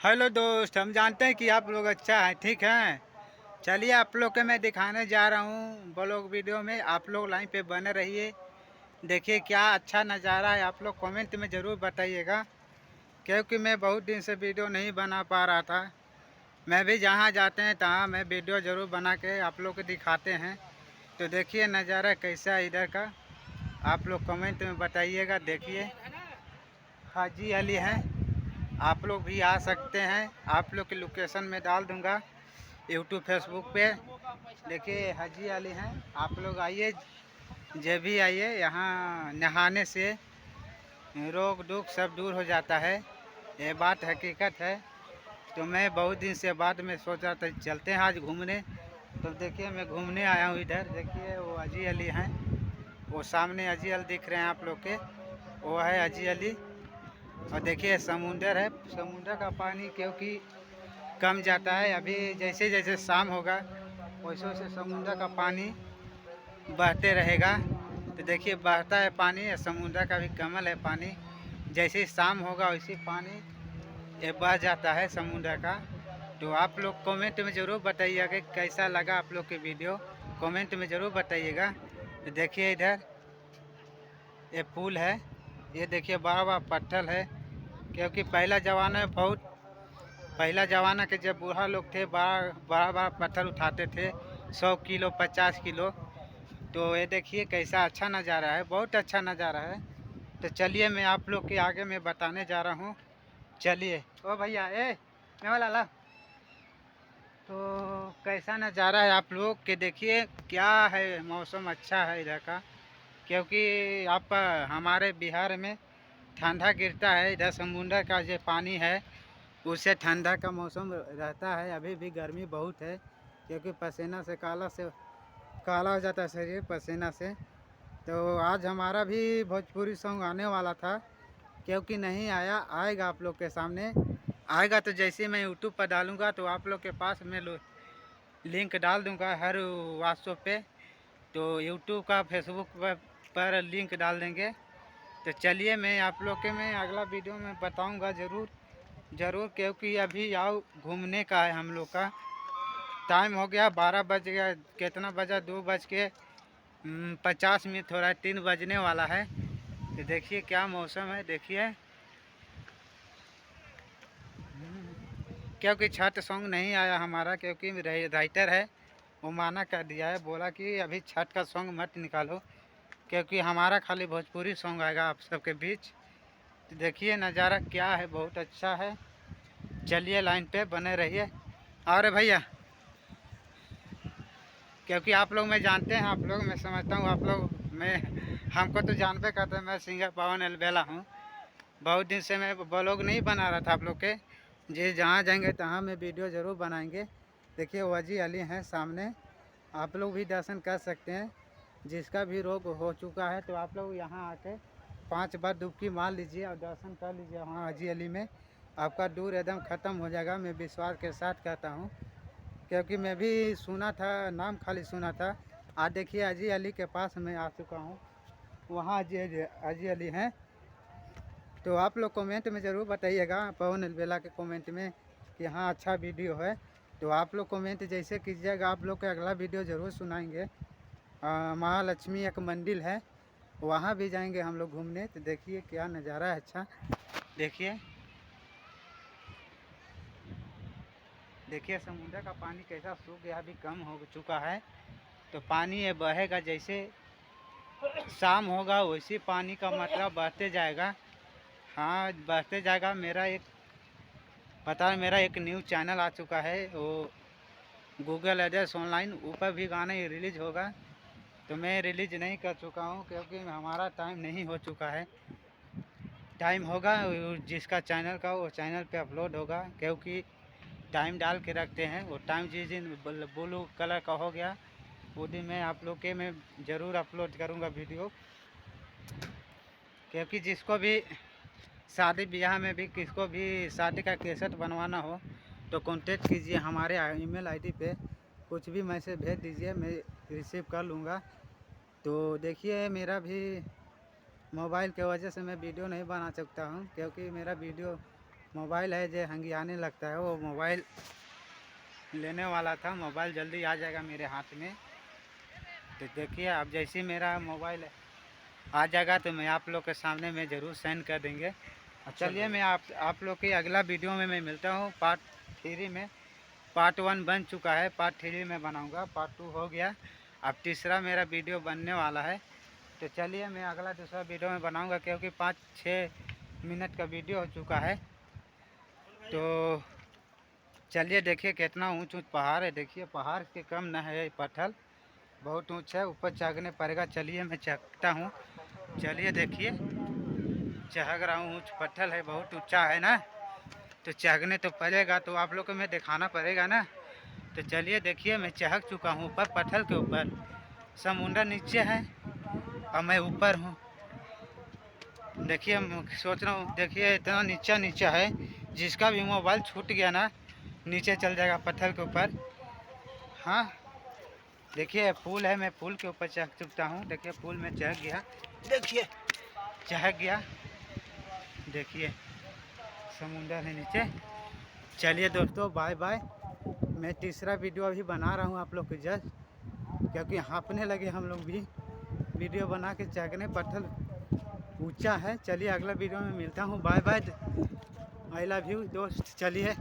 Hello दोस्त, हम जानते हैं कि आप लोग अच्छा है, ठीक है। चलिए आप लोग के मैं दिखाने जा रहा हूँ ब्लॉग वीडियो में। आप लोग लाइन पे बने रहिए, देखिए क्या अच्छा नज़ारा है। आप लोग कमेंट में ज़रूर बताइएगा, क्योंकि मैं बहुत दिन से वीडियो नहीं बना पा रहा था। मैं भी जहाँ जाते हैं तहाँ मैं वीडियो ज़रूर बना के आप लोग को दिखाते हैं। तो देखिए नज़ारा कैसा है इधर का, आप लोग कमेंट में बताइएगा। देखिए हाजी अली है, आप लोग भी आ सकते हैं। आप लोग की लोकेशन में डाल दूंगा यूट्यूब फेसबुक पे। देखिए हाजी अली हैं, आप लोग आइए, जब भी आइए। यहाँ नहाने से रोग दुख सब दूर हो जाता है, ये बात हकीकत है। तो मैं बहुत दिन से बाद में सोचा था चलते हैं आज घूमने। तो देखिए मैं घूमने आया हूँ इधर। देखिए वो हाजी अली हैं, वो सामने हाजी अली दिख रहे हैं आप लोग के, वो है हाजी अली। और देखिए समुंदर है, समुंदर का पानी क्योंकि कम जाता है। अभी जैसे जैसे शाम होगा वैसे वैसे समुंदर का पानी बहते रहेगा। तो देखिए बहता है पानी, समुंदर का भी कमल है पानी। जैसे ही शाम होगा वैसे पानी ये बह जाता है समुंदर का। तो आप लोग कमेंट में ज़रूर बताइएगा कि कैसा लगा आप लोग की वीडियो, कमेंट में ज़रूर बताइएगा। तो देखिए इधर ये पुल है, ये देखिए बड़ा बड़ा पत्थर है। क्योंकि पहला ज़माना के जब बूढ़ा लोग थे बड़ा बड़ा बड़ा पत्थर उठाते थे, 100 किलो 50 किलो। तो ये देखिए कैसा अच्छा नज़ारा है, बहुत अच्छा नज़ारा है। तो चलिए मैं आप लोग के आगे में बताने जा रहा हूँ। चलिए ओ भैया, मैं वाला ला। तो कैसा नज़ारा है आप लोग के, देखिए क्या है, मौसम अच्छा है इधर का। क्योंकि आप हमारे बिहार में ठंडा गिरता है, इधर समुंदर का जो पानी है उससे ठंडा का मौसम रहता है। अभी भी गर्मी बहुत है, क्योंकि पसीना से काला हो जाता है शरीर पसीना से। तो आज हमारा भी भोजपुरी सॉन्ग आने वाला था, क्योंकि नहीं आया, आएगा आप लोग के सामने आएगा। तो जैसे मैं यूट्यूब पर डालूँगा तो आप लोग के पास मैं लिंक डाल दूँगा हर व्हाट्सएप पे। तो यूट्यूब का फेसबुक पर लिंक डाल देंगे। तो चलिए मैं आप लोग के मैं अगला वीडियो में बताऊँगा ज़रूर ज़रूर, क्योंकि अभी आओ घूमने का है हम लोग का। टाइम हो गया 12 बज गया, कितना बजा 2:50 हो रहा है, 3 बजने वाला है। तो देखिए क्या मौसम है, देखिए। क्योंकि छठ सॉन्ग नहीं आया हमारा, क्योंकि राइटर है वो माना कर दिया है, बोला कि अभी छठ का सॉन्ग मत निकालो, क्योंकि हमारा खाली भोजपुरी सॉन्ग आएगा आप सबके बीच। तो देखिए नज़ारा क्या है, बहुत अच्छा है। चलिए लाइन पे बने रहिए। और भैया क्योंकि आप लोग मैं जानते हैं, आप लोग मैं समझता हूँ, आप लोग मैं हमको तो जानते करते हैं। मैं सिंगर पवन अलबेला हूँ। बहुत दिन से मैं ब्लॉग नहीं बना रहा था आप लोग के, जी जहाँ जाएंगे तहाँ मैं वीडियो ज़रूर बनाएंगे। देखिए वजी अली हैं सामने, आप लोग भी दर्शन कर सकते हैं। जिसका भी रोग हो चुका है तो आप लोग यहाँ आके 5 बार डुबकी मार लीजिए और दर्शन कर लीजिए वहाँ हाजी अली में। आपका दूर एकदम ख़त्म हो जाएगा, मैं विश्वास के साथ कहता हूँ। क्योंकि मैं भी सुना था, नाम खाली सुना था। आज देखिए हाजी अली के पास मैं आ चुका हूँ, वहाँ हाजी अली हैं। तो आप लोग कमेंट में ज़रूर बताइएगा पवन अलबेला के कमेंट में कि हाँ अच्छा वीडियो है। तो आप लोग कमेंट जैसे कीजिएगा, आप लोग का अगला वीडियो ज़रूर सुनाएंगे। महालक्ष्मी एक मंदिर है, वहाँ भी जाएंगे हम लोग घूमने। तो देखिए क्या नज़ारा है अच्छा, देखिए देखिए समुद्र का पानी कैसा सूख गया, अभी कम हो चुका है। तो पानी ये बहेगा, जैसे शाम होगा वैसे पानी का मात्रा बढ़ते जाएगा। हाँ बढ़ते जाएगा। मेरा एक न्यूज़ चैनल आ चुका है, वो गूगल एड्रेस ऑनलाइन, ऊपर भी गाना रिलीज होगा। तो मैं रिलीज नहीं कर चुका हूँ, क्योंकि हमारा टाइम नहीं हो चुका है। टाइम होगा जिसका चैनल का, वो चैनल पे अपलोड होगा, क्योंकि टाइम डाल के रखते हैं। वो टाइम जिस दिन ब्लू कलर का हो गया वो दिन मैं आप लोग के मैं ज़रूर अपलोड करूँगा वीडियो। क्योंकि जिसको भी शादी ब्याह में भी किसको भी शादी का कैसेट बनवाना हो तो कांटेक्ट कीजिए हमारे ईमेल आईडी पे, कुछ भी मैसेज भेज दीजिए, मैं रिसीव कर लूँगा। तो देखिए मेरा भी मोबाइल के वजह से मैं वीडियो नहीं बना सकता हूँ, क्योंकि मेरा वीडियो मोबाइल है जो हंगियाने लगता है, वो मोबाइल लेने वाला था। मोबाइल जल्दी आ जाएगा मेरे हाथ में। तो देखिए आप, जैसे ही मेरा मोबाइल आ जाएगा तो मैं आप लोग के सामने में ज़रूर सेंड कर देंगे। चलिए मैं आप लोग की अगला वीडियो में मैं मिलता हूँ पार्ट 3 में। पार्ट 1 बन चुका है, पार्ट 3 में बनाऊँगा, पार्ट 2 हो गया, अब तीसरा मेरा वीडियो बनने वाला है। तो चलिए मैं अगला दूसरा वीडियो में बनाऊँगा, क्योंकि 5-6 मिनट का वीडियो हो चुका है। तो चलिए देखिए कितना ऊंच ऊंच पहाड़ है। देखिए पहाड़ के कम न है, पत्थर बहुत ऊंचा है, ऊपर चढ़ने पड़ेगा। चलिए मैं चढ़ता हूँ। चलिए देखिए चढ़ रहा हूँ, ऊंच पत्थर है, बहुत ऊंचा है ना, तो चढ़ने तो पड़ेगा, तो आप लोग को मैं दिखाना पड़ेगा ना। तो चलिए देखिए मैं चढ़ चुका हूँ ऊपर, पत्थर के ऊपर। समुंदर नीचे है और मैं ऊपर हूँ। देखिए सोच रहा हूँ, देखिए इतना नीचा नीचा है, जिसका भी मोबाइल छूट गया ना नीचे चल जाएगा पत्थर के ऊपर। हाँ देखिए पुल है, मैं पुल के ऊपर चढ़ चुका हूँ। देखिए पुल में चढ़ गया, देखिए चढ़ गया। देखिए समुंदर है नीचे। चलिए दोस्तों बाय बाय। मैं तीसरा वीडियो अभी बना रहा हूँ आप लोग के जस्ट, क्योंकि हाँफने लगे हम लोग भी। वीडियो बना के चढ़ने, पत्थर ऊंचा है। चलिए अगला वीडियो में मिलता हूँ, bye bye. I love you दोस्त। चलिए।